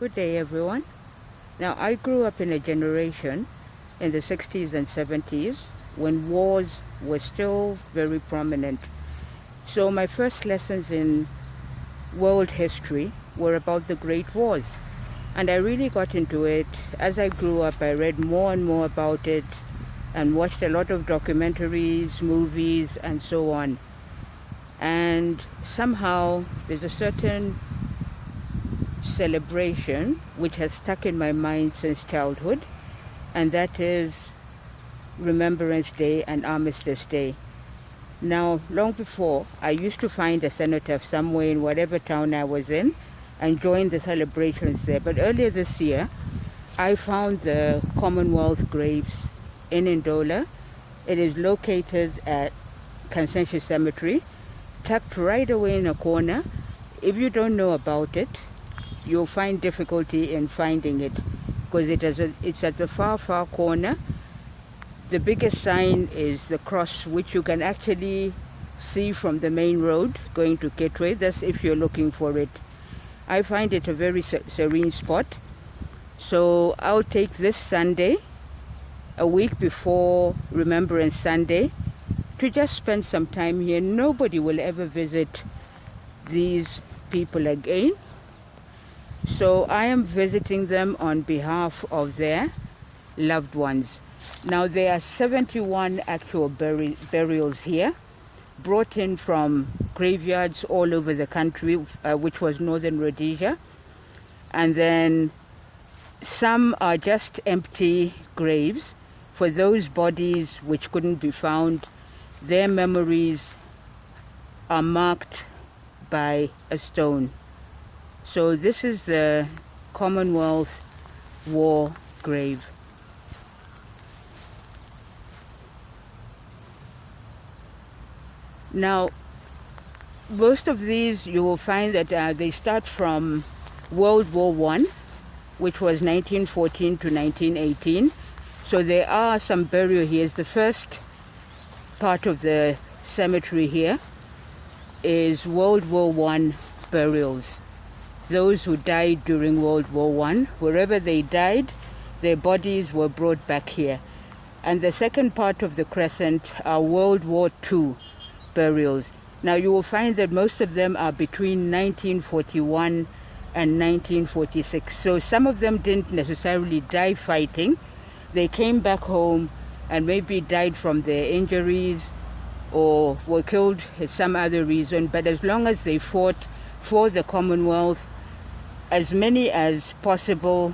Good day, everyone. Now, I grew up in a generation in the 60s and 70s when wars were still very prominent. So my first lessons in world history were about the Great Wars. And I really got into it. As I grew up, I read more and more about it and watched a lot of documentaries, movies, and so on. And somehow there's a certain celebration which has stuck in my mind since childhood, and that is Remembrance Day and Armistice Day. Now, long before, I used to find a cenotaph somewhere in whatever town I was in and join the celebrations there. But earlier this year, I found the Commonwealth graves in Ndola. It is located at Consensus Cemetery, tucked right away in a corner. If you don't know about it, you'll find difficulty in finding it because it's at the far corner. The biggest sign is the cross, which you can actually see from the main road going to Kitwe. That's if you're looking for it. I find it a very serene spot. So I'll take this Sunday, a week before Remembrance Sunday, to just spend some time here. Nobody will ever visit these people again. So I am visiting them on behalf of their loved ones. Now there are 71 actual burials here, brought in from graveyards all over the country, which was northern Rhodesia. And then some are just empty graves for those bodies which couldn't be found. Their memories are marked by a stone. So this is the Commonwealth War grave. Now, most of these you will find that they start from World War I, which was 1914 to 1918. So there are some burial here. The first part of the cemetery here is World War I burials. Those who died during World War I, wherever they died, their bodies were brought back here. And the second part of the crescent are World War II burials. Now you will find that most of them are between 1941 and 1946. So some of them didn't necessarily die fighting. They came back home and maybe died from their injuries or were killed for some other reason. But as long as they fought for the Commonwealth, as many as possible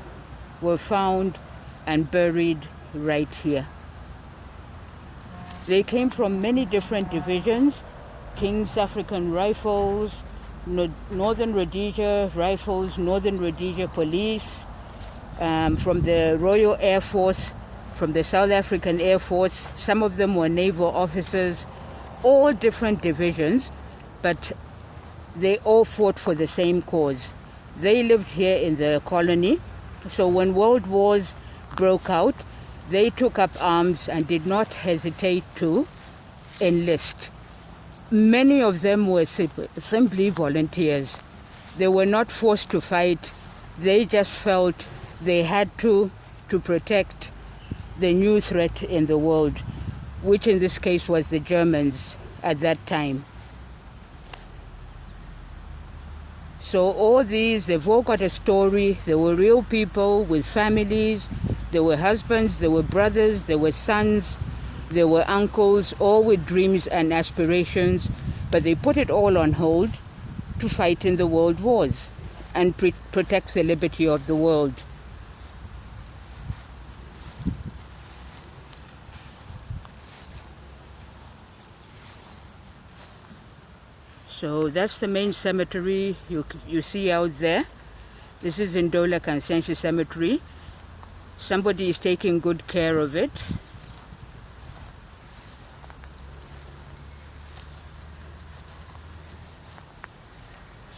were found and buried right here. They came from many different divisions: King's African Rifles, Northern Rhodesia Rifles, Northern Rhodesia Police, from the Royal Air Force, from the South African Air Force. Some of them were naval officers, all different divisions, but they all fought for the same cause. They lived here in the colony, so when world wars broke out, they took up arms and did not hesitate to enlist. Many of them were simply volunteers. They were not forced to fight. They just felt they had to protect the new threat in the world, which in this case was the Germans at that time. So all these, they've all got a story. They were real people with families. They were husbands, they were brothers, they were sons, they were uncles, all with dreams and aspirations. But they put it all on hold to fight in the world wars and protect the liberty of the world. So that's the main cemetery you see out there. This is Ndola Consensus Cemetery. Somebody is taking good care of it.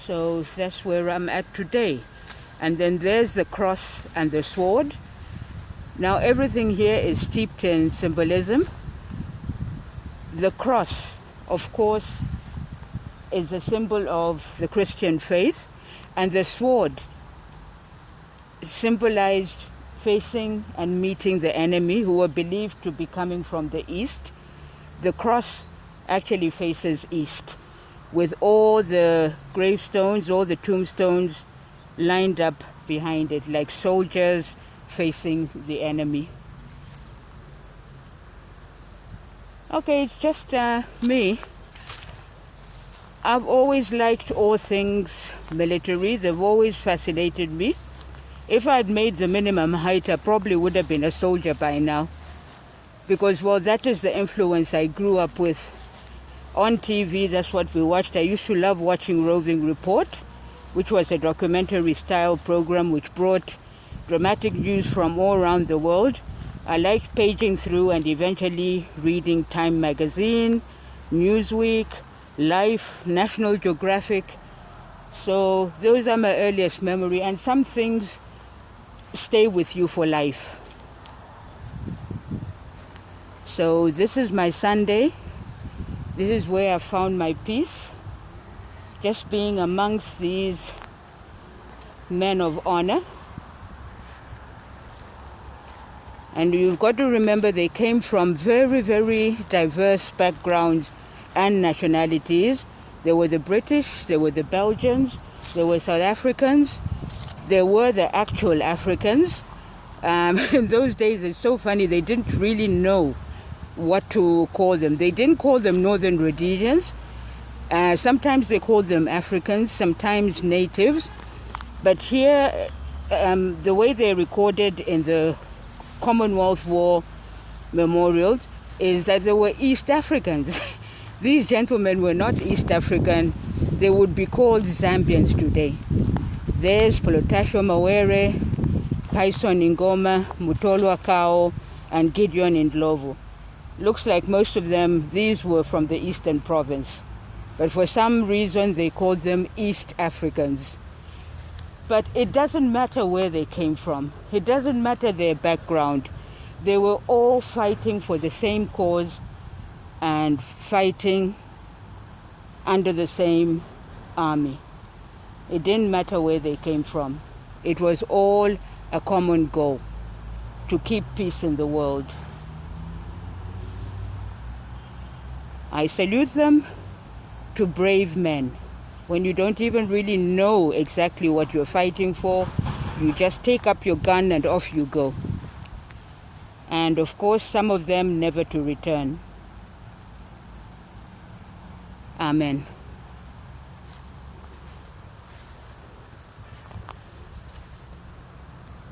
So that's where I'm at today. And then there's the cross and the sword. Now everything here is steeped in symbolism. The cross, of course, is a symbol of the Christian faith, and the sword symbolized facing and meeting the enemy, who were believed to be coming from the east. The cross actually faces east, with all the gravestones, all the tombstones lined up behind it, like soldiers facing the enemy. Okay, it's just me. I've always liked all things military. They've always fascinated me. If I'd made the minimum height, I probably would have been a soldier by now. Because, well, that is the influence I grew up with. On TV, that's what we watched. I used to love watching Roving Report, which was a documentary-style program which brought dramatic news from all around the world. I liked paging through and eventually reading Time magazine, Newsweek, Life, National Geographic. So those are my earliest memory, and some things stay with you for life. So this is my Sunday. This is where I found my peace, just being amongst these men of honor. And you've got to remember they came from very, very diverse backgrounds and nationalities. There were the British, there were the Belgians, there were South Africans, there were the actual Africans. In those days, it's so funny, they didn't really know what to call them. They didn't call them Northern Rhodesians. Sometimes they called them Africans, sometimes natives. But here, the way they're recorded in the Commonwealth War memorials is that they were East Africans. These gentlemen were not East African. They would be called Zambians today. There's Polotasho Mawere, Python Ngoma, Mutolo Akao, and Gideon Ndlovu. Looks like most of them, these were from the Eastern Province. But for some reason, they called them East Africans. But it doesn't matter where they came from. It doesn't matter their background. They were all fighting for the same cause and fighting under the same army. It didn't matter where they came from. It was all a common goal, to keep peace in the world. I salute them, to brave men. When you don't even really know exactly what you're fighting for, you just take up your gun and off you go. And of course, some of them never to return. Amen.